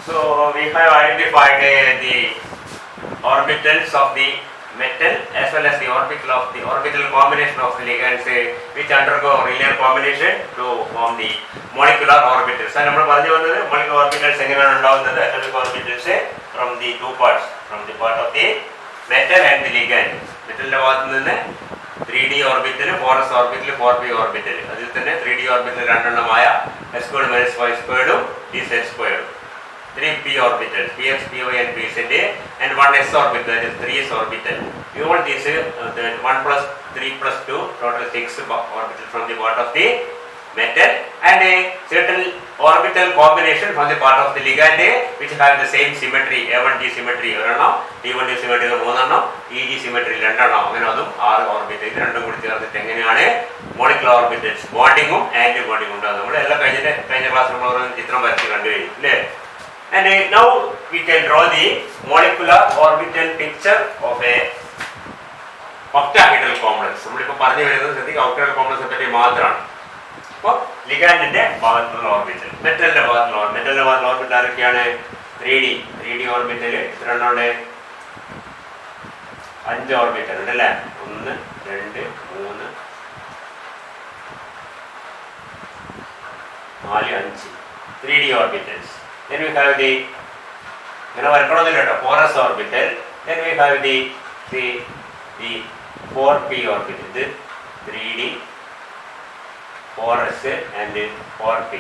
So we have identified the orbitals of the metal as well as the orbital combination of the ligands which undergo linear combination to form the molecular orbitals. And we have molecular orbitals atomic orbitals from the two parts, from the part of the metal and the ligand. Metal 3D orbital, 4s orbital, 4p orbital. That is 3D orbital s squared minus y squared is s squared. 3p orbitals, px, py and pz, and 1s orbital, that is 3s orbital. You want this 1 plus 3 plus 2, total 6 orbital from the part of the metal, and a certain orbital combination from the part of the ligand which have the same symmetry, A1G symmetry, T1G symmetry, EG symmetry, 6 orbital. Molecular orbitals, bonding and anti-bonding. And now we can draw the molecular orbital picture of a octahedral complex. Octahedral complex ligand in the orbital. Metal orbital 3D orbital. 5 orbital. 1, 2, 3, 4, 5. 3D orbitals. Then we have the 4s orbital. Then we have the 4p orbital. The 3D, 4s and 4p.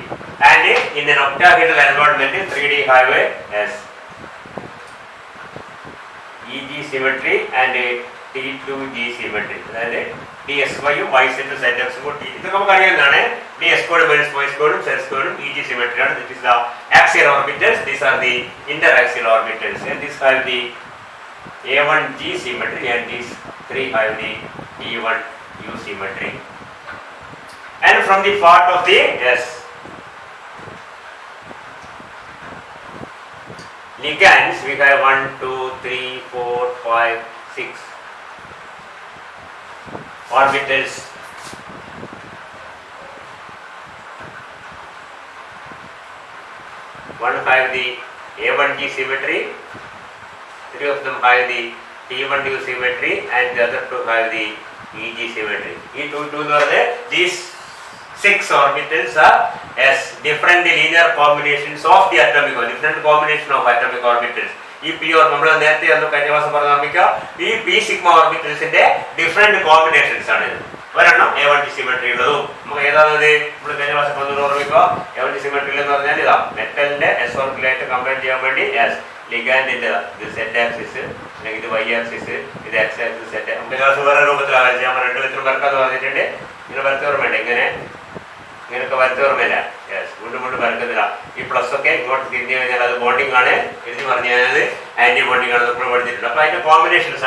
And in an octahedral environment, 3D have a S. EG symmetry and a T2G symmetry. That is DSY, Y center, Z X T. This is D squared minus Y squared, Z squared, EG symmetry. This is the axial orbitals. These are the interaxial orbitals. And these have the A1G symmetry, and these 3 have the T1U symmetry. And from the part of the ligands, we have 1, 2, 3, 4, 5, 6 orbitals. One have the A1G symmetry, 3 of them have the T1U symmetry, and the other 2 have the EG symmetry. These 6 orbitals are as different linear combinations of the different combination of atomic orbitals. P or P sigma orbitals in different combinations. A1G symmetry. A1G symmetry metal S orbital combined as ligand in the Z axis, the Y axis, the X axis. Yes, plus bonding anti-bonding combinations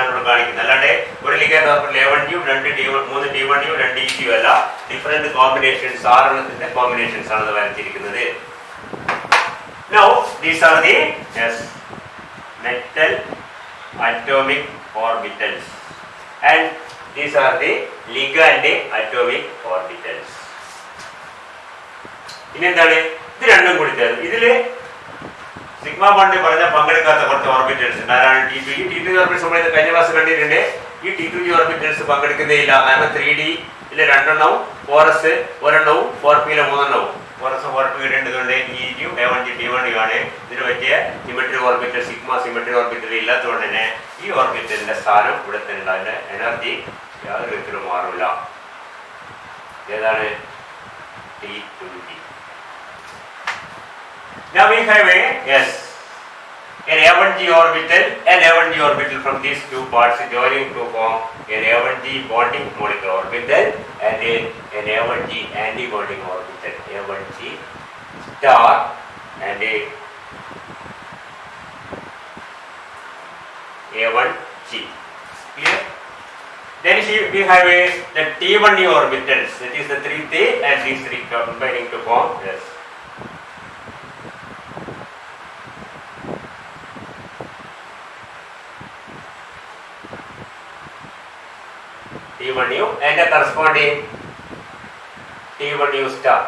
different combinations are now these are the metal atomic orbitals, and these are the ligand atomic orbitals. This sigma bond orbitals. T2 orbitals T2 orbitals 3D 4s 4p 4s 4p A1G T1 symmetry orbital sigma symmetry orbital orbital energy T2G. Now we have an A1G orbital and A1G orbital from these two parts joining to form an A1G bonding molecular orbital and an A1G anti-bonding orbital, A1G star and A1G. Clear? Then we have the T1U orbitals, that is the 3T and these 3 combining to form T1U and the corresponding T1U star.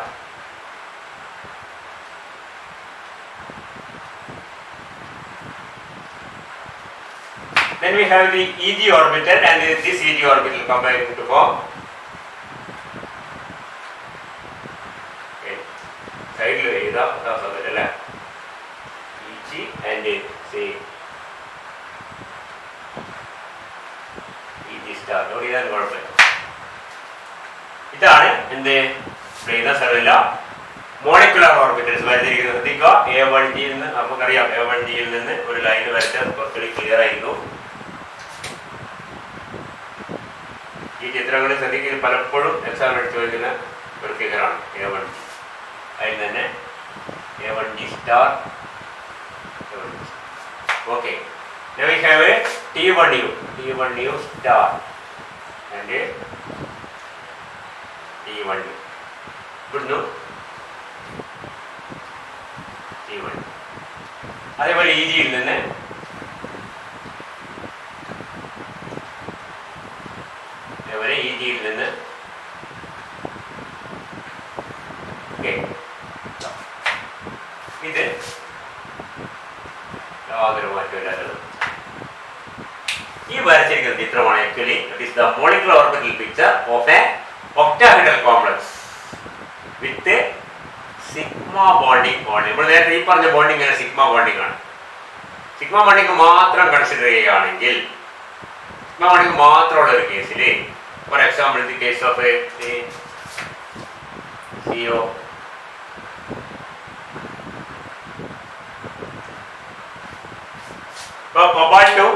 Then we have the EG orbital and this EG orbital combined to form. Side lo ida sadalla EG and say EG star. No idan kuഴപ്പമില്ല. ഇതാണ് എന്ത് പറയുന്ന സ്ഥലമില്ല molecular orbitals വരച്ചിരിക്കുന്നത്. ശ്രദ്ധിക്കുക, A1G നിന്ന് നമുക്കറിയാം, A1G യിൽ നിന്ന് ഒരു ലൈൻ വരച്ചാൽ കുറച്ചുകൂടി ക്ലിയർ ആയിരുന്നു. ഈ ചിത്രങ്ങളിൽ ശ്രദ്ധിക്കുന്നത് പലപ്പോഴും എക്സാം എടുത്ത് ചോദിക്കുന്ന ഒരു ഫിഗറാണ് A1G. അതിൽ തന്നെ A1G star. Okay, now we have a T1U star and a T1U. Good, no? T1. അതേപോലെ EG യിൽ നിന്ന് ഇത് യാതൊരു മാറ്റമില്ലാത്തത്. ഈ വരച്ചിരിക്കുന്ന ചിത്രമാണ് actually it is the molecular orbital picture of a octahedral complex with sigma bonding. നമ്മൾ നേരത്തെ ഈ പറഞ്ഞ ബോണ്ടിങ് സിഗ്മ ബോണ്ടിങ് ആണ്. സിഗ്മ ബോണ്ടിങ് മാത്രം കൺസിഡർ ചെയ്യുകയാണെങ്കിൽ, സിഗ്മ ബോണ്ടിങ് മാത്രമുള്ള ഒരു കേസിൽ, for example the case of a CO കൊബാൾട്ടും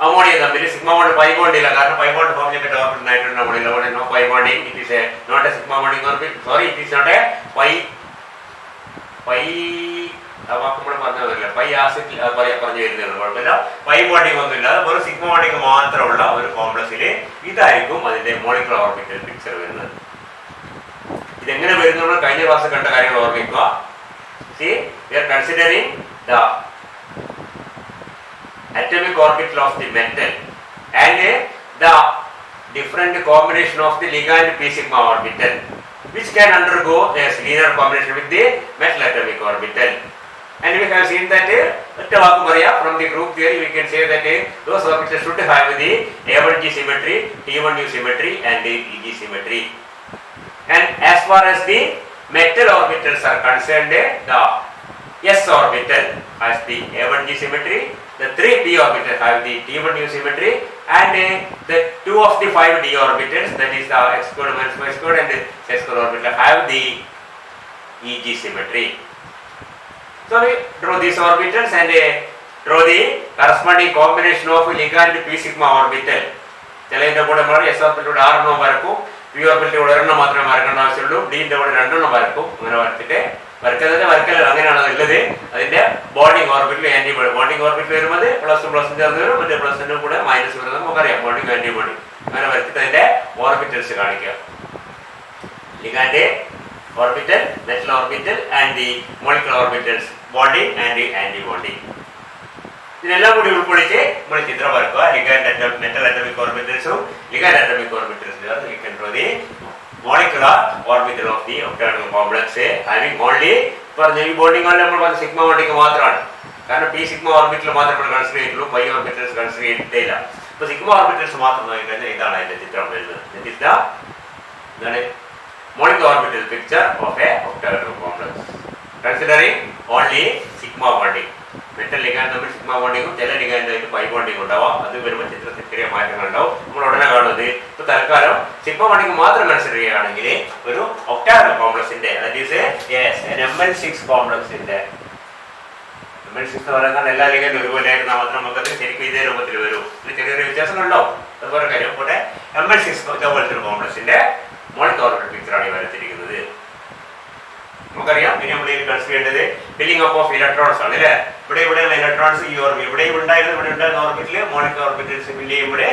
അമോണിയ തമ്മിൽ സിഗ്മ ബോണ്ട് പൈ ബോണ്ട് ഇല്ല. കാരണം പൈ ബോണ്ട് ഫോം ചെയ്തിട്ട് ഓർബിറ്റ് ആയിട്ടുണ്ട് അമോണിയ. അവിടെ no pi bonding. It is not a sigma bonding orbit. Sorry, it is not a pi നമ്മൾ പറഞ്ഞതല്ല, pi acid പറഞ്ഞു വരുന്നതാണ്, കുഴപ്പമില്ല. പൈ ബോണ്ടിങ് ഒന്നുമില്ല, ഒരു സിഗ്മ ബോണ്ടിങ് മാത്രമുള്ള ഒരു കോംപ്ലക്സിൽ ഇതായിരിക്കും അതിന്റെ മോളിക്കുലർ ഓർബിറ്റൽ പിക്ചർ വരുന്നത്. ഇതെങ്ങനെ വരുന്ന കഴിഞ്ഞ ക്ലാസ് കണ്ട കാര്യങ്ങൾ ഓർമ്മിക്കുക. See, we are considering the atomic orbital of the metal and the different combination of the ligand p sigma orbital, which can undergo a linear combination with the metal atomic orbital. And we have seen that from the group theory we can say that those orbitals should have the A1G symmetry, T1U symmetry and the EG symmetry. And as far as the metal orbitals are concerned, the S orbital has the A1G symmetry, the 3p orbitals have the T1U symmetry, and the 2 of the 5d orbitals, that is the x squared minus y squared and the z squared orbital, have the EG symmetry. So we draw these orbitals and draw the corresponding combination of ligand p sigma orbital. ചിലതിൻ്റെ കൂടെ നമ്മൾ S ഓർബിറ്റലോട് 6 എണ്ണം വരക്കും, P orbital കൂടെ 1 എണ്ണം മാത്രമേ വരക്കേണ്ട ആവശ്യമുള്ളൂ, ഡിന്റെ കൂടെ 2 എണ്ണം വരക്കും. അങ്ങനെ വരച്ചിട്ട് വരക്കല്ല അങ്ങനെയാണ് ഉള്ളത്. അതിന്റെ bonding orbital antibody, bonding orbital വരുമ്പോൾ പ്ലസ് ചേർന്ന് വരും, മറ്റേ പ്ലസിന്റെ കൂടെ മൈനസ് വരുന്നത് നമുക്കറിയാം, ബോണ്ടിങ് ആന്റിബോഡി. അങ്ങനെ വരച്ചിട്ട് അതിന്റെ ഓർബിറ്റൽസ് കാണിക്കുക. Ligand orbital, metal orbital and the molecular orbitals, bonding and the antibody. ഇതിനെല്ലാം കൂടി ഉൾക്കൊള്ളിച്ച് നമ്മൾ ചിത്രം വരക്കുക. ലിഗാൻഡ് മെറ്റൽ അറ്റോമിക് ഓർബിറ്റൽസും ലിഗാൻഡ് അറ്റോമിക് ഓർബിറ്റൽസും ചേർന്ന് we can draw the molecular orbital of the octahedral complex having only പറഞ്ഞ ഈ ബോണ്ടിങ് ആണ് നമ്മൾ പറഞ്ഞ സിഗ്മ ബോണ്ടിങ് മാത്രമാണ്. കാരണം പി സിഗ്മ ഓർബിറ്റൽ മാത്രം നമ്മൾ കൺസിഡർ ചെയ്തിട്ടുള്ളൂ, പൈ ഓർബിറ്റൽസ് കൺസിഡർ ചെയ്തിട്ടില്ല. അപ്പോൾ സിഗ്മ ഓർബിറ്റൽസ് മാത്രം നോക്കി കഴിഞ്ഞാൽ ഇതാണ് അതിന്റെ ചിത്രം വരുന്നത്. ഇതാണ് molecular orbital picture of a octahedral complex considering only sigma bonding. Metal ligand തമ്മിൽ സിഗ്മ ബോണ്ടിങ്ങും ചില ലിഗാൻഡായിട്ട് പൈ ബോണ്ടിങ് ഉണ്ടാവാം. അത് വരുമ്പോൾ ചിത്രത്തിൽ ചെറിയ മാറ്റങ്ങൾ ഉണ്ടാവും. നമ്മൾ ഉടനെ കാണുന്നത് ഇപ്പോൾ തൽക്കാലം സിഗ്മ ബോണ്ടിങ് മാത്രം കൺസിഡർ ചെയ്യുകയാണെങ്കിൽ ഒരു ഒക്ടാഹെഡ്രൽ കോംപ്ലക്സിന്റെ, ദാറ്റ് ഈസ് ML6 കോംപ്ലക്സിന്റെ, ML6 എന്ന് പറയുന്നത് എല്ലാ ലിഗാൻഡും ഒരുപോലെ ആയിരുന്നാൽ മാത്രം നമുക്കത് ശരിക്കും ഇതേ രൂപത്തിൽ വരും. ഇതിൽ ചെറിയ ചെറിയ വ്യത്യാസങ്ങളുണ്ടാവും, അതുപോലെ കാര്യം. പോട്ടെ, ML6 പോലത്തെ കോംപ്ലക്സിന്റെ മോളിക്കുലർ ഓർബിറ്റൽ പിക്ചറാണ് ഈ വരച്ചിരിക്കുന്നത്. നമുക്കറിയാം ഇനി നമ്മൾ കൺസിഡർ ചെയ്യേണ്ടത് ഫില്ലിംഗ് അപ്പ് ഓഫ് ഇലക്ട്രോൺസ് ആണ് അല്ലേ. ഇവിടെയുള്ള ഇലക്ട്രോൺസ് ഈ ഓർബിറ്റ് ഇവിടെ ഉണ്ടായിരുന്ന ഓർബിറ്റിൽ മോളിക്കുലർ ഓർബിറ്റൽസ് ഫില്ല് ചെയ്യുമ്പോഴേ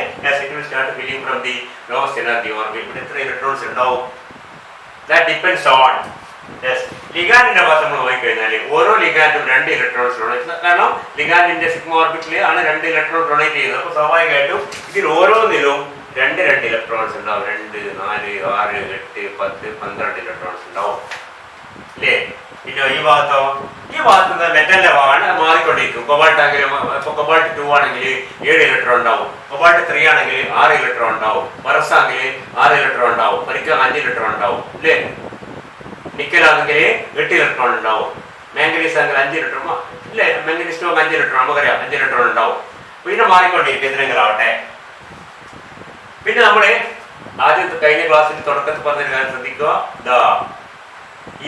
start filling from the lowest energy orbit. ഇവിടെ എത്ര ഇലക്ട്രോൺസ് ഉണ്ടാവും? ദാറ്റ് ഡിപ്പെൻഡ്സ് ഓൺ ലിഗാൻഡിന്റെ ഭാഗത്ത് നമ്മൾ നോക്കിക്കഴിഞ്ഞാൽ ഓരോ ലിഗാൻഡും 2 ഇലക്ട്രോൺസ് ഡൊണേറ്റ്. കാരണം ലിഗാൻഡിന്റെ സിഗ്മ ഓർബിറ്റിൽ ആണ് 2 ഇലക്ട്രോൺ ഡൊണേറ്റ് ചെയ്യുന്നത്. അപ്പോൾ സ്വാഭാവികമായിട്ടും ഇതിൽ ഓരോന്നിലും 2 ഇലക്ട്രോൺസ് ഉണ്ടാവും. 2, 4, 6, 8, 10, 12 ഇലക്ട്രോൺസ് ഉണ്ടാവും അല്ലേ. പിന്നെ ഈ ഭാഗത്തോ, ഈ ഭാഗത്ത് മെറ്റലിന്റെ ഭാഗമാണ് മാറിക്കൊണ്ടിരിക്കും. കൊബാൾട്ട് ആണെങ്കിലും ഇപ്പോൾ കൊബാൾട്ട് 2 ആണെങ്കിൽ 7 ഇലക്ട്രോൺ ഉണ്ടാവും, കൊബാൾട്ട് 3 ആണെങ്കിൽ 6 ഇലക്ട്രോൺ ഉണ്ടാവും, ഫെറസ് ആണെങ്കിൽ 6 ഇലക്ട്രോൺ ഉണ്ടാവും, ഒരിക്കൽ 5 ഇലക്ട്രോൺ ഉണ്ടാവും അല്ലേ. നിക്കൽ ആണെങ്കിൽ 8 ഇലക്ട്രോൺ ഉണ്ടാവും, മാംഗനീസ് ആണെങ്കിൽ 5 ഇലക്ട്രോൺ ഇല്ലേ, മാംഗനീസ് 5 ഇലക്ട്രോൺ നമുക്കറിയാം 5 ഇലക്ട്രോൺ ഉണ്ടാവും. പിന്നെ മാറിക്കൊണ്ടിരിക്കും എന്തെങ്കിലും ആവട്ടെ. പിന്നെ നമ്മള് ആദ്യം കഴിഞ്ഞ ക്ലാസ്സിൽ തുടക്കത്തിൽ പറഞ്ഞൊരു കാര്യം ശ്രദ്ധിക്കുക.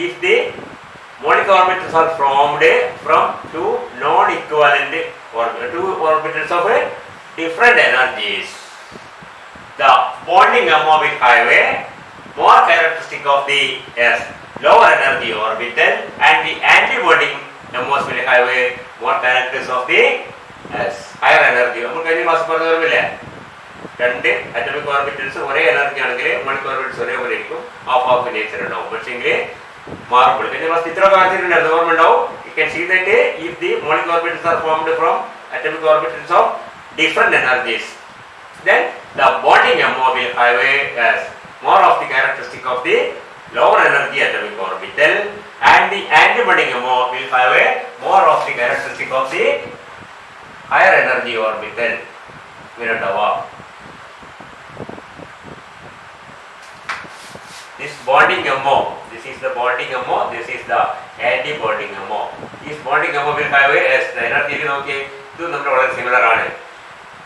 If the molecular orbitals are formed from two non-equivalent two orbitals of different energies, the bonding MO will have a more characteristic of the lower energy orbital, and the anti-bonding MOs will have a more characteristics of the higher energy. നമ്മൾ കഴിഞ്ഞ class പറഞ്ഞില്ലേ, രണ്ട് atomic orbitals ഒരേ energy ആണെങ്കിൽ molecular orbitals ഒരേപോലെ ഇരിക്കും, half nature ഉണ്ടാവും. പക്ഷേങ്കിൽ മാറുമ്പോൾ കഴിഞ്ഞ ക്ലാസ് ഇത്ര കാണിച്ചിട്ടുണ്ട്, ഓർമ്മ ഉണ്ടാവും. You can see that if the molecular orbitals are formed from atomic orbitals of different energies, then the bonding MO will have a more of the characteristic of the lower energy atomic orbital, and the anti-bonding MO will have a more of the characteristic of the higher energy orbital. This bonding MO, this is the bonding MO, this is the anti-bonding MO. This bonding MO will have the energy നോക്കി ഇത് നമ്മൾ വളരെ similar ആണ്.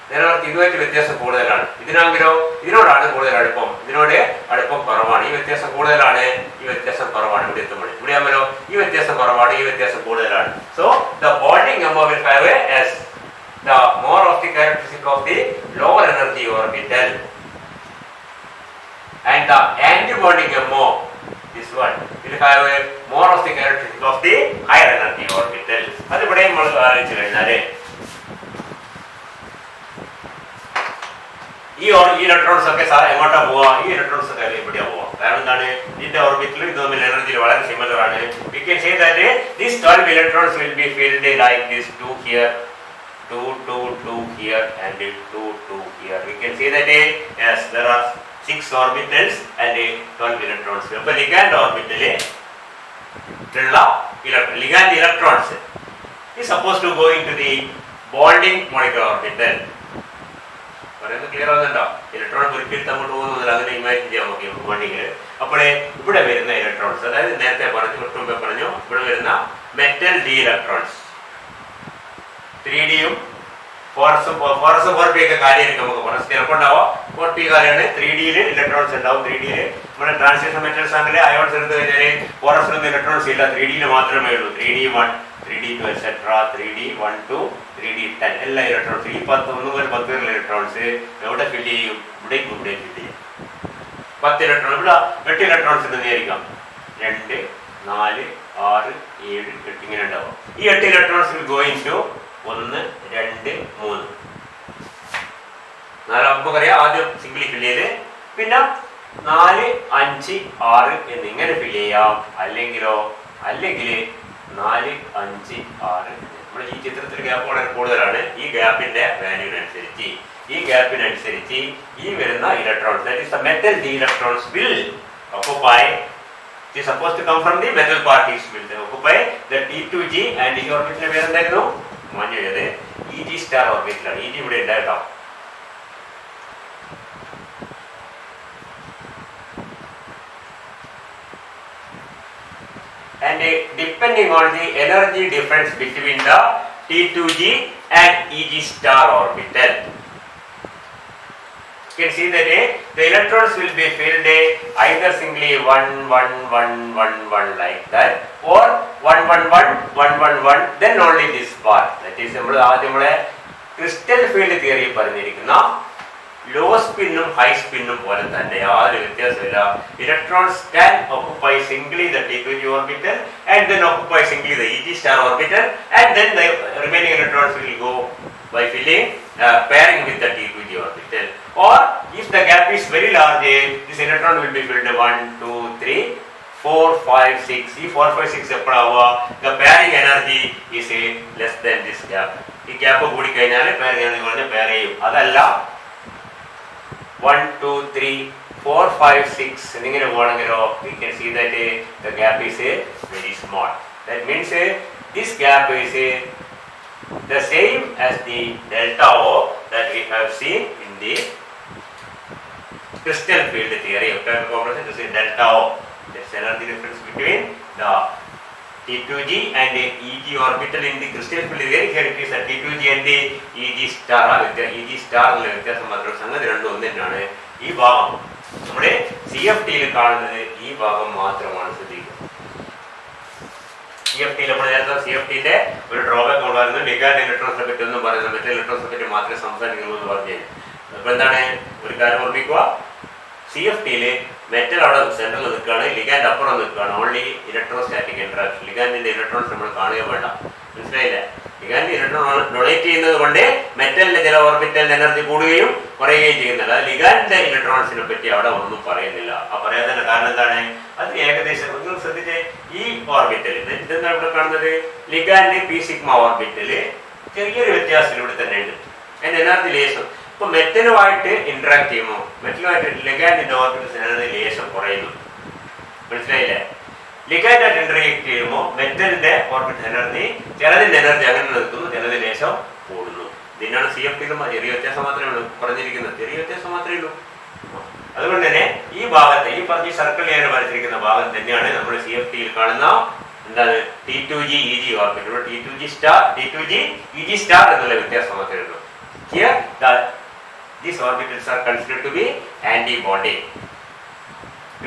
നേരത്തെ ഇതുമായിട്ട് വ്യത്യാസം കൂടുതലാണ്. ഇതിനാണെങ്കിലോ ഇതിനോടാണ് കൂടുതൽ അടുപ്പം, ഇതിനോട് അടുപ്പം കുറവാണ്. ഈ വ്യത്യാസം കൂടുതലാണ്, ഈ വ്യത്യാസം കുറവാണ്. ഇവിടെ എത്തുമ്പോൾ ഇവിടെ ആകുമ്പോഴോ ഈ വ്യത്യാസം കുറവാണ്, ഈ വ്യത്യാസം കൂടുതലാണ്. So the bonding MO will have the more of the characteristic of the lower energy orbital, and the anti-bonding MO, this one, will have a more of the characteristic of the higher energy orbital. അത് ഇവിടെ നമ്മൾ ആലോചിച്ചു കഴിഞ്ഞാൽ ഈ electrons ഒക്കെ എങ്ങോട്ടാ പോവാ? ഈ ഇലക്ട്രോൺസ് ഒക്കെ എവിടെയാ പോവാ? കാരണം എന്താണ്, ഇതിന്റെ ഓർബിറ്റിലും ഇത് തമ്മിൽ എനർജി വളരെ സിമിലർ ആണ്. We can say that these 12 electrons will be filled like this, 2 here, 2, 2, 2 here, and 2, 2 here. We can say that yes, there are 6 orbitals and 12 electrons. അപ്പോൾ ligand orbital ഉള്ള ligand electrons is supposed to go into the bonding molecular orbital. പറയുന്നത് clear ആവുന്നുണ്ടോ? Electron ഒരിക്കലും അങ്ങോട്ട് പോകുന്നില്ല, അതിനെ imagine ചെയ്യാൻ നോക്കി ബോണ്ടിങ്. അപ്പോൾ ഇവിടെ വരുന്ന ഇലക്ട്രോൺസ്, അതായത് നേരത്തെ പറഞ്ഞു മുമ്പേ പറഞ്ഞു, ഇവിടെ വരുന്ന മെറ്റൽ ഡി ഇലക്ട്രോൺസ് 3Dയും ഫോറസും 4P ഒക്കെ കാര്യമായിരിക്കും. നമുക്ക് ഫോറസ് ചിലപ്പോൾ ഉണ്ടാവാം, 4P കാര്യമാണ്. 3Dയിൽ ഇലക്ട്രോൺസ് ഉണ്ടാവും. 3Dയിൽ നമ്മുടെ ട്രാൻസിഷൻ മെറ്റൽസ് ആണെങ്കിൽ അയോൺസ് എടുത്തു കഴിഞ്ഞാൽ ഫോറസിലൊന്നും ഇലക്ട്രോൺസ് ഇല്ല, 3Dയിൽ മാത്രമേ ഉള്ളൂ. 3D1, 3D2 etcetera, 3D1 to 3D10 എല്ലാ ഇലക്ട്രോൺസ്, ഈ 1 മുതൽ 10 വരെയുള്ള ഇലക്ട്രോൺസ് എവിടെ ഫില്ല് ചെയ്യും? ഇവിടേക്ക് ഇവിടെ ഫില്ല് ചെയ്യും. 10 ഇലക്ട്രോൺ, ഇവിടെ 8 ഇലക്ട്രോൺസ് എന്ന് വിചാരിക്കാം. 2, 4, 6, 7, 8 ഇങ്ങനെ ഉണ്ടാവും. ഈ 8 ഇലക്ട്രോൺസ് വിൽ ഗോ ഇൻടു 1, 2, 3, 4 നമുക്കറിയാം. ആദ്യം സിംഗിളി ഫില്ല് ചെയ്ത് പിന്നെ 4, 5, 6 എന്നിങ്ങനെ ഫില്ല് ചെയ്യാം. അല്ലെങ്കിൽ 4, 5, 6. നമ്മൾ ഈ ചിത്രത്തിൽ ഗ്യാപ്പ് വളരെ കൂടുതലാണ്. ഈ ഗ്യാപ്പിന്റെ വാല്യൂവിനനുസരിച്ച് ഈ വരുന്ന electrons, that is the metal d electrons will occupy, it is supposed to come from the metal particles, will occupy the T2G, and ഈ ഓർബിറ്റിന്റെ പേരെന്തായിരുന്നു? മഞ്ഞത് EG സ്റ്റാർ ഓർബിറ്റിലാണ്. EG ഇവിടെ ഉണ്ടായിട്ടോ. And depending on the energy difference between the T2G and EG star orbital, you can see that the electrons will be filled either singly 1, 1, 1, 1, 1 like that, or 1, 1, 1, 1, 1, 1, then only this part. That is നമ്മുടെ crystal field theory പറഞ്ഞിരിക്കുന്ന law സ്പിന്നും high സ്പിന്നും പോലെ തന്നെ യാതൊരു വ്യത്യാസമില്ല. Electrons can occupy singly the T2G orbital and then occupy singly the EG star orbital, and then the remaining electrons will go by filling pairing with the T2G orbital. Or if the gap is very large, this electron will be filled 1, 2, 3, 4, 5, 6. ഈ 4, 5, 6 എപ്പോഴാവുക? The pairing energy is less than this gap. ഈ gap കൂടിക്കഴിഞ്ഞാൽ pairing energy പറഞ്ഞ pair ചെയ്യും. അതല്ല 1, 2, 3, 4, 5, 6 എന്നിങ്ങനെ പോകണമെങ്കിലോ we can see that the gap is very small. That means this gap is the same as the delta O that we have seen in the crystal field theory. This is delta O. That's energy difference between the T2G and the EG orbital in the crystal field theory. Here it is the T2G and the EG star. EG star വ്യത്യാസം മാത്രം സംഗതി രണ്ടും ഒന്ന് തന്നെയാണ്. ഈ ഭാഗം നമ്മുടെ CFT-യിൽ കാണുന്നത് ഈ ഭാഗം മാത്രമാണ്. ശ്രദ്ധിക്കുക, CFT-യിൽ നമ്മൾ നേരത്തെ CFT-ന്റെ ഒരു ഡ്രോബാക്ക് ഉണ്ടായിരുന്നു. ലിഗാൻഡ് ഇലക്ട്രോൺസിനെ പറ്റി ഒന്നും പറയുന്നത്, മറ്റേ ഇലക്ട്രോൺസിനെ പറ്റി മാത്രമേ സംസാരിക്കുള്ളൂ എന്ന് പറഞ്ഞു കഴിഞ്ഞാൽ. അപ്പോൾ എന്താണ് ഒരു കാര്യം ഓർമ്മിക്കുക, CFT-യിൽ മെറ്റൽ അവിടെ സെൻട്രൽ നിൽക്കുകയാണ്, ലിഗാൻഡ് അപ്പുറം നിൽക്കുകയാണ്. Only electrostatic interaction. ലിഗാൻഡിന്റെ ഇലക്ട്രോൺസ് നമ്മൾ കാണുക വേണ്ട, മനസ്സിലായില്ലേ? ലിഗാൻഡ് ഇലക്ട്രോൺ ഡൊണേറ്റ് ചെയ്യുന്നത് കൊണ്ട് മെറ്റലിന്റെ ചില ഓർബിറ്റലിന്റെ എനർജി കൂടുകയും കുറയുകയും ചെയ്യുന്നില്ല. ലിഗാൻഡിന്റെ ഇലക്ട്രോൺസിനെ പറ്റി അവിടെ ഒന്നും പറയുന്നില്ല. ആ പറയാത്തതിന്റെ കാരണം എന്താണ്? അത് ഏകദേശം നിങ്ങൾ ശ്രദ്ധിച്ച് ഈ ഓർബിറ്റലിൽ ഇതെന്താണ് ഇവിടെ കാണുന്നത്? ലിഗാൻഡ് പി സിഗ്മ ഓർബിറ്റല് ചെറിയൊരു വ്യത്യാസം ഇവിടെ തന്നെ ഉണ്ട്. അതിന്റെ എനർജി ലേശം ഇപ്പൊ മെറ്റലുമായിട്ട് ഇന്ററാക്ട് ചെയ്യുമ്പോൾ മെറ്റലുമായിട്ട് ലിഗാൻഡിന്റെ ഓർബിറ്റൽ എനർജി ലേശം കുറയുന്നു, മനസ്സിലായില്ലേ? ലിഗാൻഡായിട്ട് ഇന്ററാക്ട് ചെയ്യുമ്പോൾ മെറ്റലിന്റെ ഓർബിറ്റൽ എനർജി ചിലതിന്റെ എനർജി അങ്ങനെ നിൽക്കുന്നു, ചിലത് ലേശം കൂടുന്നു. ഇതിനാണ് CFT-യിൽ ചെറിയ വ്യത്യാസം മാത്രമേ ഉള്ളൂ പറഞ്ഞിരിക്കുന്നത്, ചെറിയ വ്യത്യാസം മാത്രമേ ഉള്ളൂ. അതുകൊണ്ട് തന്നെ ഈ ഭാഗത്ത് ഈ പറഞ്ഞ സർക്കിൾ ഞാൻ വരച്ചിരിക്കുന്ന ഭാഗം തന്നെയാണ് നമ്മൾ CFT-യിൽ കാണുന്ന എന്താണ് T2G EG orbital. T2G star T2G EG star എന്നുള്ള വ്യത്യാസം മാത്രമേ ഉള്ളൂ. Here these orbitals are considered to be anti-bonding.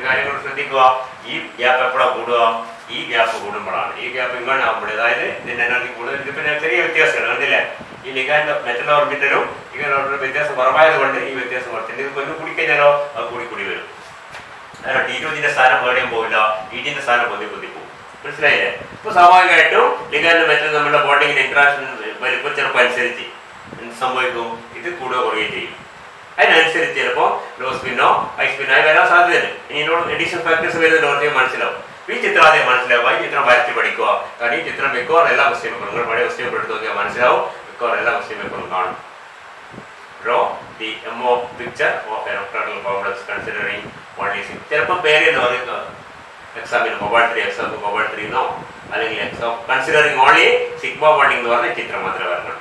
കാര്യങ്ങൾ ശ്രദ്ധിക്കുക, ഈ ഗ്യാപ്പ് എപ്പോഴാണ് കൂടുക? ഈ ഗ്യാപ്പ് കൂടുമ്പോഴാണ്. ഈ ഗ്യാപ്പ് ഇങ്ങനെ ആകുമ്പോൾ, അതായത് ഇതിന്റെ എനർജി കൂടുതൽ. ഇത് പിന്നെ ചെറിയ വ്യത്യാസമാണ്, കണ്ടില്ലേ? ഈ ലിഗാൻഡ് മെറ്റൽ ഓർബിറ്റലും ഇങ്ങനെ വ്യത്യാസം കുറവായത് കൊണ്ട് ഈ വ്യത്യാസം കുറച്ചിട്ട് ഇത് കൊല്ലം കൂടിക്കഴിഞ്ഞാലോ അത് കൂടി വരും. അതാണ് T2G-ന്റെ സ്ഥാനം എവിടെയും പോവില്ല, EG-ന്റെ സ്ഥാനം പൊതി പോകും, മനസ്സിലായില്ലേ? ഇപ്പൊ സ്വാഭാവികമായിട്ടും ലിഗാൻഡ് മെറ്റൽ നമ്മുടെ ബോണ്ടിങ്ങിന്റെ ഇന്ററാക്ഷൻ വലിപ്പം ചിലപ്പോൾ അനുസരിച്ച് എന്ത് സംഭവിക്കും? ഇത് കൂടുക കുറയുകയും ചെയ്യും. അതിനനുസരിച്ച് ചിലപ്പോൾ ലോ സ്പിന്നോ ഹൈ സ്പിന്നോ ആയി വരാൻ സാധ്യതയുണ്ട്. ഇതിനോട് എഡീഷണൽ ഫാക്ടേഴ്സ് വരുന്നത് ഓർത്തിയും മനസ്സിലാവും. ഈ ചിത്രം ആദ്യം മനസ്സിലാവുക, ഈ ചിത്രം വരച്ച് പഠിക്കുക. കാരണം ഈ ചിത്രം മിക്കവാറും എല്ലാ ക്വസ്റ്റ്യൻ പേപ്പറും നിങ്ങൾ പഴയ ക്വസ്റ്റ്യൻ പേപ്പർ എടുത്ത് നോക്കിയാൽ മനസ്സിലാവും, മിക്കവാറും എല്ലാ ക്വസ്റ്റ്യൻ പേപ്പറും കാണും. Draw the MO picture of N octahedral complex considering only sigma. ചിലപ്പോൾ പേര് എന്ന് പറയുന്നത് എക്സാമിന് മൊബൈൽ 3 എക്സാം മൊബൈൽ 3 എന്നോ അല്ലെങ്കിൽ exam considering only sigma bonding എന്ന് പറഞ്ഞ ചിത്രം മാത്രമേ വരണം.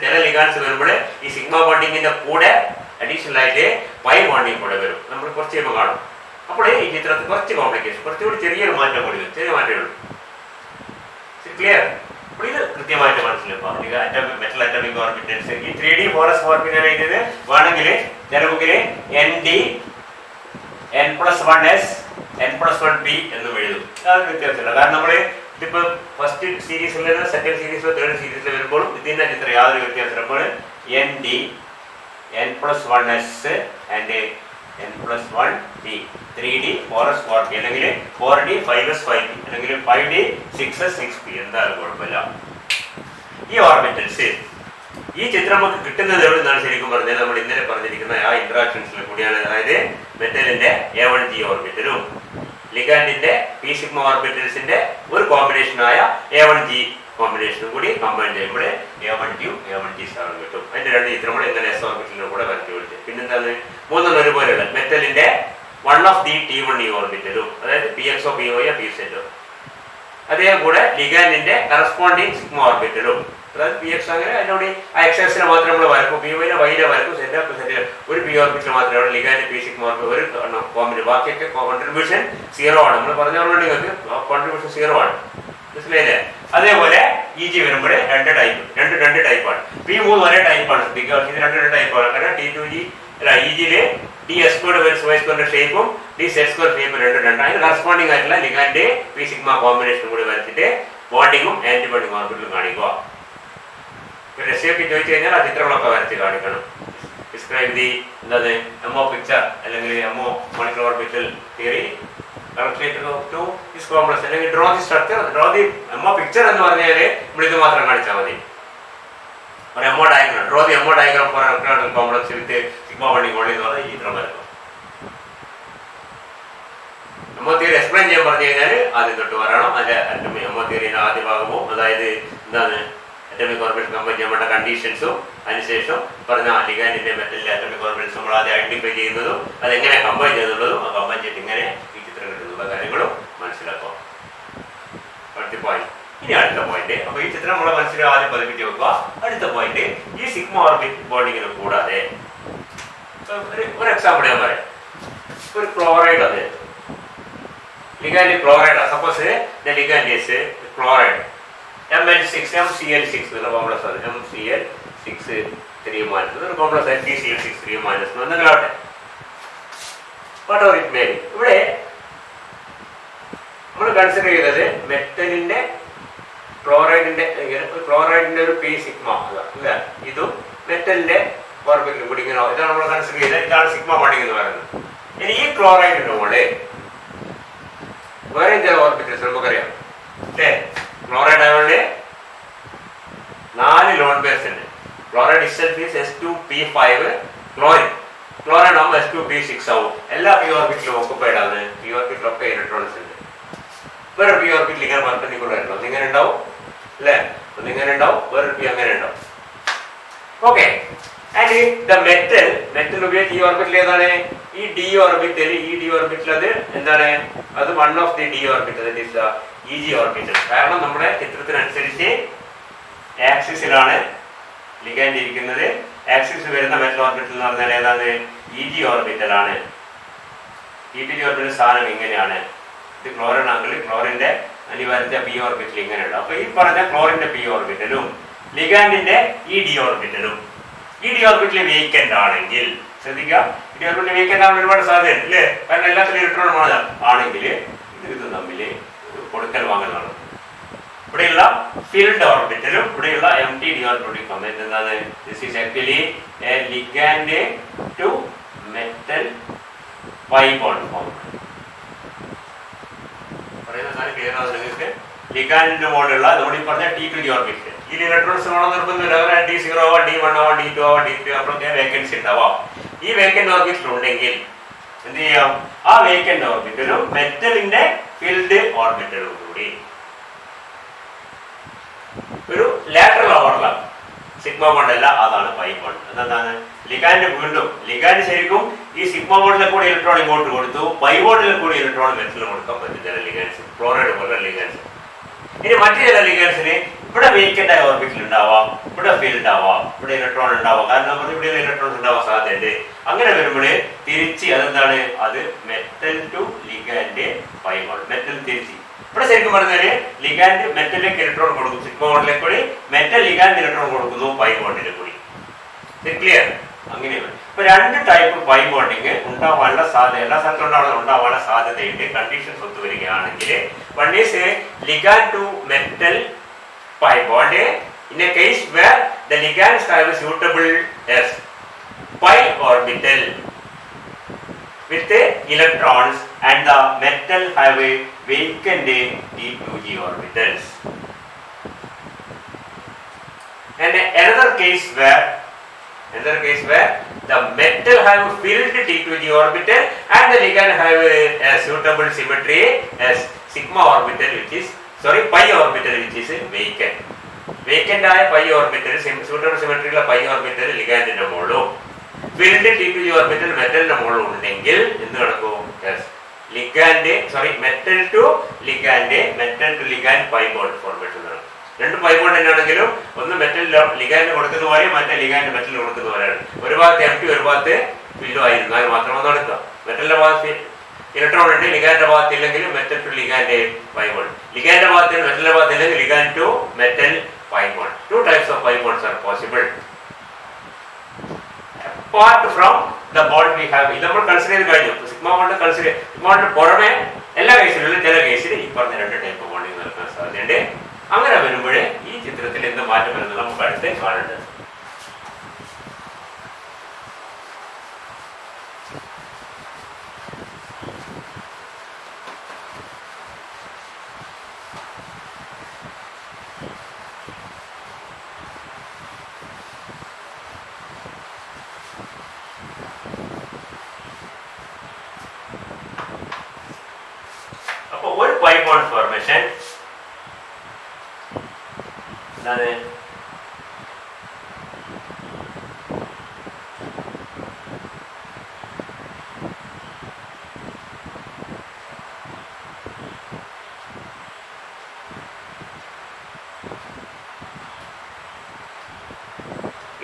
ചില ലിഗാൻസ് വരുമ്പോൾ ഈ സിഗ്മ ബോണ്ടിങ്ങിന്റെ കൂടെ അഡീഷണൽ ആയിട്ട് പൈ ബോണ്ടിങ് കൂടെ വരും. നമ്മൾ കുറച്ച് കഴിയുമ്പോൾ കാണും. അപ്പോൾ ഈ ചിത്രത്തിൽ കുറച്ച് കോംപ്ലിക്കേഷൻ, കുറച്ചുകൂടി ചെറിയൊരു മാറ്റം കൂടി വരും, ചെറിയ മാറ്റമേ ഉള്ളൂ. ക്ലിയർ? അപ്പോൾ ഇത് കൃത്യമായിട്ട് മനസ്സിലാക്കാം. മെറ്റൽ അറ്റോമിക് ഓർബിറ്റൽസ് ഈ 3D 4s ഓർബിറ്റൽ എഴുതിയത് വേണമെങ്കിൽ ചിലപ്പോൾ ND N+1s N+1p എന്നും എഴുതും. അത് വ്യത്യാസമില്ല. കാരണം നമ്മൾ ഇതിപ്പോൾ ഫസ്റ്റ് സീരീസിൽ സെക്കൻഡ് സീരീസിലോ തേർഡ് സീരീസിലോ വരുമ്പോഴും ഇതിൻ്റെ ചിത്രം യാതൊരു വ്യത്യാസമില്ല. അപ്പോൾ ND N+1s and N+1p 3D 4s 4p അല്ലെങ്കിൽ 4D 5s 5p അല്ലെങ്കിൽ 5D 6s 6p എന്തായാലും കുഴപ്പമില്ല. ഈ ഓർബിറ്റൽസ് ഈ ചിത്രം നമുക്ക് കിട്ടുന്നത് എവിടെ നിന്നാണ് ശരിക്കും പറഞ്ഞാൽ നമ്മൾ ഇന്നലെ പറഞ്ഞിരിക്കുന്ന ആ ഇന്ററാക്ഷൻസിൽ കൂടിയാണ്. അതായത് മെറ്റലിന്റെ A1G ഓർബിറ്റലും ലിഗാൻഡിന്റെ പി സിഗ്മ ഓർബിറ്റൽസിന്റെ ഒരു കോമ്പിനേഷനായ A1G കോമ്പിനേഷനും കൂടി കമ്പൈൻ ചെയ്യുമ്പോൾ A1G A1G സ്റ്റാറും കിട്ടും. അതിന്റെ രണ്ട് ചിത്രം കൂടെ ഇന്നലെ S ഓർബിറ്റലിനും കൂടെ വരച്ചു കൊടുത്ത് പിന്നെന്താണ് മൂന്നെണ്ണം ഒരുപോലെയുള്ള മെറ്റലിന്റെ 1 of the T1E ഓർബിറ്റലും അതായത് PXO PO PZ അതേകൂടെ ലിഗാൻഡിന്റെ കറസ്പോണ്ടിങ് സിഗ്മ ഓർബിറ്റലും അതായത് PX അങ്ങനെ അതിനോട് ആ എക്സസിനെ മാത്രമേ നമ്മൾ വരക്കും. POയിലെ വൈയിലെ വരക്കും. സെറ്റ് ഒരു പി ഓർബിറ്റൽ മാത്രമേ ലിഗാൻഡ് പി സിഗ്മ ഓർബിറ്റൽ ഒരു കോമ്പിന് ബാക്കിയൊക്കെ കോൺട്രിബ്യൂഷൻ 0 ആണ്. നമ്മൾ പറഞ്ഞ ഓൾറെഡി നിങ്ങൾക്ക് കോൺട്രിബ്യൂഷൻ 0 ആണ്, മനസ്സിലായില്ലേ? അതേപോലെ EG വരുമ്പോൾ രണ്ട് ടൈപ്പാണ്. P3 ഒരേ ടൈപ്പാണ്. ഇത് രണ്ട് ടൈപ്പാണ്. കാരണം T2G അല്ല EGയില് D(S2) Y2 ഷേപ്പും D(Z2) ഷേപ്പും രണ്ട്. അതിന് കറസ്പോണ്ടിങ് ആയിട്ടുള്ള ലിഗാൻഡ് പി സിഗ്മ കോമ്പിനേഷനും കൂടി വരച്ചിട്ട് ബോണ്ടിങ്ങും ആന്റിബോണ്ടിങ് ഓർബിറ്റലും കാണിക്കുക. രസയൊക്കെ ചോദിച്ചു കഴിഞ്ഞാൽ ആ ചിത്രങ്ങളൊക്കെ വരച്ച് കാണിക്കണം. ഡിസ്ക്രൈബ് ദി എന്താണ് MO പിക്ചർ അല്ലെങ്കിൽ MO molecular orbital theory to this complex അല്ലെങ്കിൽ draw the structure. Draw the MO picture എന്ന് പറഞ്ഞാൽ നമ്മൾ ഇത് മാത്രം കാണിച്ചാൽ മതി. ഒരു MO diagram draw the MO diagram for octahedral complex with sigma bonding only എന്ന് പറഞ്ഞാൽ ഈ ചിത്രം വരക്കും. MO തിയറി എക്സ്പ്ലെയിൻ ചെയ്യാൻ പറഞ്ഞു കഴിഞ്ഞാൽ ആദ്യം തൊട്ട് പറയണം. അതിന്റെ MO തിയറിയുടെ ആദ്യ ഭാഗവും അതായത് എന്താണ് അറ്റോമിക് ഓർബിറ്റൽ കമ്പൈൻ ചെയ്യാൻ വേണ്ട കണ്ടീഷൻസും അതിനുശേഷം പറഞ്ഞ ലിഗാൻഡിന്റെ മെറ്റലിന്റെ അറ്റോമിക് ഓർബിറ്റൽസ് നമ്മൾ ആദ്യം ഐഡന്റിഫൈ ചെയ്യുന്നതും അതെങ്ങനെ കമ്പൈൻ ചെയ്യുന്നുള്ളതും കമ്പൈൻ ചെയ്തിട്ട് ഇങ്ങനെ ഈ ചിത്രം കിട്ടുന്നുള്ള കാര്യങ്ങളും മനസ്സിലാക്കാം. അടുത്ത പോയിന്റ് ഇനി അടുത്ത പോയിന്റ്, അപ്പൊ ഈ ചിത്രം നമ്മളെ മനസ്സിൽ ആദ്യം പതിപ്പിച്ച് വെക്കുക. അടുത്ത പോയിന്റ്, ഈ സിഗ്മ ഓർബിറ്റ് ബോണ്ടിങ്ങിന് കൂടാതെ ഒരു എക്സാമ്പിൾ ഞാൻ പറയാം. ഒരു ക്ലോറൈഡ്, അത് ligand chloride, suppose the ligand is chloride MnCl6 എന്നുള്ള കോംപ്ലക്സ് ആണ്. MCl6 3- ഒരു കോംപ്ലക്സ് ആയി PCl6 3- എന്തെങ്കിലും ആവട്ടെ, what ever it may be. ഇവിടെ നമ്മൾ കൺസിഡർ ചെയ്തത് മെറ്റലിന്റെ ക്ലോറൈഡിന്റെ ഒരു പി സിഗ്മ അല്ല, ഇതും മെറ്റലിന്റെ ഓർബിറ്റിൽ കൂടി ഇങ്ങനെ, ഇതാണ് നമ്മൾ കൺസിഡർ ചെയ്തത്. ഇതാണ് സിഗ്മ ബോണ്ടിങ് എന്ന് പറയുന്നത്. ഇനി ഈ ക്ലോറൈഡിന്റെ മുകളിൽ വേറെ ചില ഓർബിറ്റൽസ് നമുക്കറിയാം അല്ലേ. ക്ലോറൈഡ് ആയതുകൊണ്ട് 4 ലോൺ പേഴ്സ് ഉണ്ട്. Chloride itself is S2P5 chloride ആകുമ്പോൾ S2P6 ആവും. എല്ലാ പി ഓർബിറ്റിലും ഓക്കുപ്പൈഡ് ആണ്. പി ഓർബിറ്റിലൊക്കെ ഇലക്ട്രോൺസ് ഉണ്ട്. വേറെ പി ഓർബിറ്റിൽ ഇങ്ങനെ പെർപെൻഡിക്കുലർ ആയിട്ടുണ്ടോ, ഒന്നിങ്ങനെ ഉണ്ടാവും അല്ലേ, ഒന്നിങ്ങനെ ഉണ്ടാവും, വേറൊരു പി അങ്ങനെ ഉണ്ടാവും. ഓക്കെ, ആൻഡ് ദ മെറ്റൽ ഉപയോഗിച്ച് ഈ ഓർബിറ്റിൽ ഏതാണ് ഈ ഡി ഓർബിറ്റിൽ അത് എന്താണ്, അത് one of the D orbital, that is the EG orbital. കാരണം നമ്മുടെ ചിത്രത്തിനനുസരിച്ച് ആക്സിസിലാണ് ലിഗാൻഡ് ഇരിക്കുന്നത്. ആക്സിസ് വരുന്ന മെറ്റൽ ഓർബിറ്റൽ എന്ന് പറഞ്ഞാൽ ഏതാണ്, EG ഓർബിറ്റലാണ്. EG ഓർബിറ്റൽ സ്ഥാനം ഇങ്ങനെയാണ്. ഇത് ക്ലോറിൻ ആണെങ്കിൽ ക്ലോറിന്റെ അനിവാര്യത്തെ പി ഓർബിറ്റൽ ഇങ്ങനെ ഉണ്ടാവും. അപ്പൊ ഈ പറഞ്ഞ ക്ലോറിന്റെ പി ഓർബിറ്റലും ലിഗാൻഡിന്റെ ED ഓർബിറ്റൽ വേക്കന്റ് ആണെങ്കിൽ, ശ്രദ്ധിക്കുക, ED ഓർബിറ്റൽ വേക്കന്റ് ആവാൻ ഒരുപാട് സാധ്യത അല്ലേ, കാരണം എല്ലാത്തിലും ഇലക്ട്രോൺ ആണെങ്കിൽ ഇത് തമ്മിൽ കൊടുക്കൽ വാങ്ങലാണ്. ഇവിടെയുള്ള ഫിൽഡ് ഓർബിറ്റലും ഇവിടെയുള്ള empty d ഓർബിറ്റലും എന്താണ്, this is actually a ligand to metal pi bond form. പറയുന്ന കാര്യം ക്ലിയർ ആണ് നിങ്ങൾക്ക്. ലിഗാൻഡിന്റെ മുകളിലുള്ള നമ്മൾ ഈ പറഞ്ഞ T2 ഓർബിറ്റൽ, ഈ ഇലക്ട്രോൺസ് വേണം നിർബന്ധമില്ല. D0 ആവാം, D1 ആവാം, D2 ആവാം, D3 അപ്പോഴൊക്കെ വേക്കൻസി ഉണ്ടാവാം. ഈ വേക്കന്റ് ഓർബിറ്റൽ ഉണ്ടെങ്കിൽ എന്ത് ചെയ്യാം, ആ വേക്കന്റ് ഓർബിറ്റലും മെറ്റലിന്റെ ഫിൽഡ് ഓർബിറ്റലും കൂടി ഒരു ലാറ്ററൽ ഓവർലാപ്പ്, സിഗ്മ ബോണ്ട് അല്ല, അതാണ് പൈ ബോണ്ട്. എന്താണ്, ലിഗാൻഡ് വീണ്ടും ലിഗാൻഡ് ശരിക്കും ഈ സിഗ്മ ബോണ്ടിലെ കൂടി ഇലക്ട്രോൺ ഇങ്ങോട്ട് കൊടുത്തു, പൈ ബോണ്ടിലെ കൂടി ഇലക്ട്രോൺ മെറ്റലിന് കൊടുക്കാൻ പറ്റും ചില ലിഗാൻസ്, ക്ലോറൈഡ് പോലെ ലിഗാൻസ്. ഇനി മറ്റു ചില ലിഗാൻസിന് ഇവിടെ വേക്കന്റ് ആയ ഓർബിറ്റൽ ഉണ്ടാവാം, ഇവിടെ ഫീൽഡ് ആവാം, ഇവിടെ ഇലക്ട്രോൺ ഉണ്ടാവാം, കാരണം ഇവിടെ ഇലക്ട്രോൺസ് ഉണ്ടാവാൻ സാധ്യതയുണ്ട്. അങ്ങനെ വരുമ്പോൾ തിരിച്ച് അതെന്താണ്, അത് metal to ligand pi bond, metal തിരിച്ച്. ഇവിടെ ശരിക്കും പറഞ്ഞാല് ലിഗാൻഡ് മെറ്റലിലേക്ക് ഇലക്ട്രോൺ കൊടുക്കും, സിഗ്മ ബോണ്ടിലേക്ക് കൂടി മെറ്റൽ ലിഗാൻഡ് ഇലക്ട്രോൺ കൊടുക്കുന്നു പൈ ബോണ്ടിലെ കൂടി. ക്ലിയർ? അങ്ങനെയാണ്. ഇപ്പൊ 2 ടൈപ്പ് പൈ ബോണ്ടിങ് ഉണ്ടാവാനുള്ള സാധ്യത, എല്ലാ സ്ഥലത്തും ഉണ്ടാവാനുള്ള സാധ്യതയുണ്ട്. കണ്ടീഷൻസ് ഒത്തു വരികയാണെങ്കിൽ, one is ligand to metal pi bond in a case where the ligands have a suitable S pi orbital with electrons and the metal have a vacant D2G orbitals. And another case where the metal have filled D2G orbital and the ligand have a suitable symmetry as sigma orbital pi orbital which is vacant. Vacant ആയ pi orbital suitable സിമെട്രിയുള്ള pi orbital ലിഗാൻഡിന്റെ മുകളിലും filled T2G orbital മെറ്റലിന്റെ മുകളിലും ഉണ്ടെങ്കിൽ എന്ത് നടക്കും, metal to ligand pi bond formation നടക്കും. 2 പൈ ബോണ്ട് തന്നെയാണെങ്കിലും ഒന്ന് മെറ്റൽ ലിഗാൻഡ് കൊടുക്കുന്ന പോലെ മറ്റേ ലിഗാൻഡ് മെറ്റൽ കൊടുക്കുന്ന പോലെയാണ്. ഒരു ഭാഗത്ത് empty ഒരു ഭാഗത്ത് ഫില്ലും ആയിരുന്നാൽ മാത്രമേ നടക്കുക. മെറ്റലിന്റെ ഭാഗത്ത് ഇലക്ട്രോൺ ഉണ്ട്, ലിഗാൻഡിന്റെ ഭാഗത്ത് ഇല്ലെങ്കിൽ metal to ligand pi bond, ലിഗാൻഡിന്റെ ഭാഗത്ത് മെറ്റലിന്റെ ഭാഗത്ത് ഇല്ലെങ്കിൽ ligand to metal pi bond. 2 types of pi bonds are possible. Apart from the bond we have, ഇത് നമ്മൾ കൺസിഡർ ചെയ്ത് കഴിഞ്ഞു. Sigma bond consider, sigma bond പുറമെ എല്ലാ കേസിലും ചില കേസിൽ ഈ പറഞ്ഞ 2 ടൈപ്പ് ബോണ്ടിങ് നടക്കാൻ സാധ്യതയുണ്ട്. അങ്ങനെ വരുമ്പോഴേ ഈ ചിത്രത്തിൽ എന്ത് മാറ്റം വരുന്നത് നമുക്ക് അടുത്ത് കാണേണ്ടത്. ഒരു പൈ ബോണ്ട് ഫോർമേഷൻ എന്താണ്,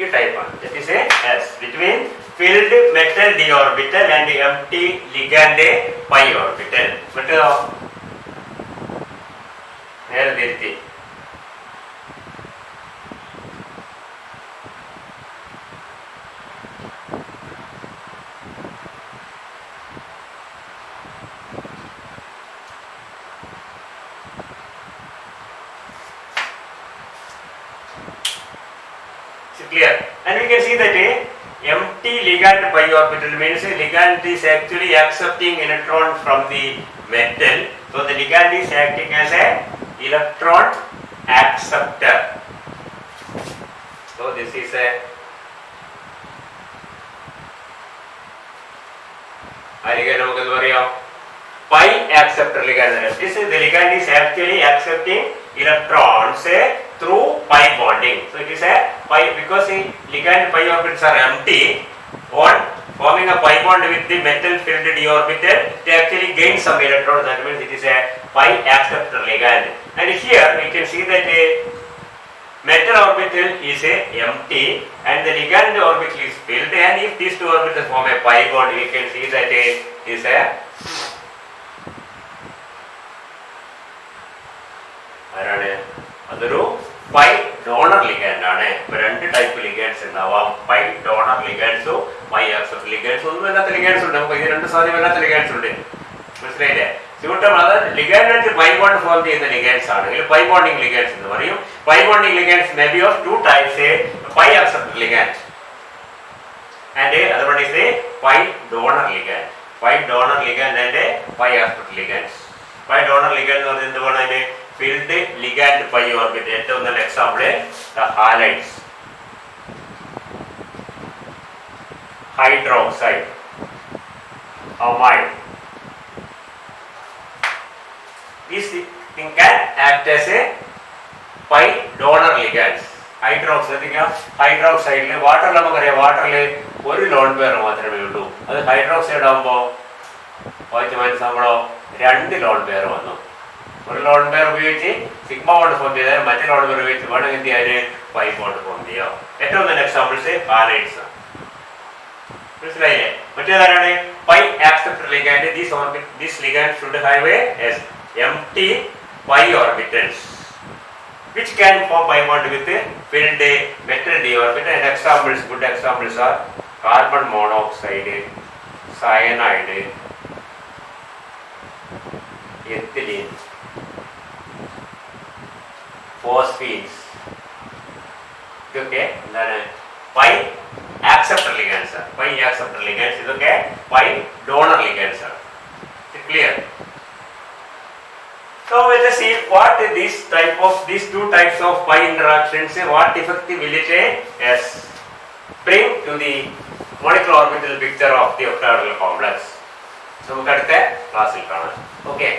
ഈ ടൈപ്പാണ്. That is a S between filled metal d orbital and empty ligand pi orbital. മറ്റേതോ നേരെ തിരുത്തി. Clear? And we can see that empty ligand pi orbital means ligand is actually accepting electron from the metal. So the ligand is acting as a electron acceptor. So this is a നമുക്ക് പറയാം pi acceptor ligand. This is the ligand is actually accepting electrons through pi bonding. So it is a pi because the ligand pi orbitals are empty. On forming a pi bond with the metal filled d orbital, they actually gain some electrons. That means it is a pi acceptor ligand. And here we can see that a metal orbital is empty and the ligand orbital is filled. And if these two orbitals form a pi bond, we can see that it is a അതൊരു pi donor ligand ആണ്. ഇപ്പൊ രണ്ട് type ligands ഉണ്ടാവാം. Pi donor ലിഗാൻഡ്സും pi acceptor ലിഗാൻഡ്സും. ഒന്നും വല്ലാത്ത ലിഗാൻഡ്സ് ഉണ്ട്. നമുക്ക് ഇത് രണ്ട് സാധ്യമല്ലാത്ത ലിഗാൻഡ്സ് ഉണ്ട്. മനസ്സിലായില്ലേ? സിമിട്ടം അത് ലിഗാൻഡ് പൈ ബോണ്ട് ഫോം ചെയ്യുന്ന ലിഗാൻഡ്സ് ആണെങ്കിൽ പൈ ബോണ്ടിങ് ലിഗാൻഡ്സ് എന്ന് പറയും. Pi bonding ligands may be of two types, pi acceptor ligand and other one is pi donor ligand. Pi donor ligand and pi acceptor ligands. Pi donor ligand എന്ന് പറയുന്നത് എന്തുവാണ്? അതിന് filled ligand pi orbit. ഏറ്റവും നല്ല example the halides, hydroxide, amide. These thing can act as a pi donor ligands. ഹൈഡ്രോക്സൈഡിൽ വാട്ടറിൽ നമുക്കറിയാം, വാട്ടറിൽ ഒരു ലോൺ പെയർ മാത്രമേ ഉള്ളൂ. അത് ഹൈഡ്രോക്സൈഡ് ആകുമ്പോൾ വായിച്ച് മനസ്സിലാകുമ്പോഴോ രണ്ട് ലോൺ പെയർ വന്നു. ഒരു ലോൺ പെയർ ഉപയോഗിച്ച് സിഗ്മ ബോണ്ട് ഫോം ചെയ്താൽ മറ്റേ ലോൺ പെയർ ഉപയോഗിച്ച് വേണമെങ്കിൽ എന്ത് ചെയ്യാൻ പൈ ബോണ്ട് ഫോം ചെയ്യാം. ഏറ്റവും നല്ല എക്സാമ്പിൾസ് ഹാലൈഡ്സ് ആണ്. മനസ്സിലായില്ലേ? മറ്റേതാരാണ്? Pi acceptor ligand. This ligand should have a empty pi orbitals which can form pi bond with filled metal d orbital. And examples, good examples are carbon monoxide, cyanide, ethylene, phosphenes. Okay, then pi acceptor ligands are. Pi acceptor ligands is okay. Pi donor ligands are. Clear? So let us see what these two types of pi interactions, what effect will it bring to the molecular orbital picture of the octahedral complex. So നമുക്ക് അടുത്ത ക്ലാസ്സിൽ കാണാം. Okay.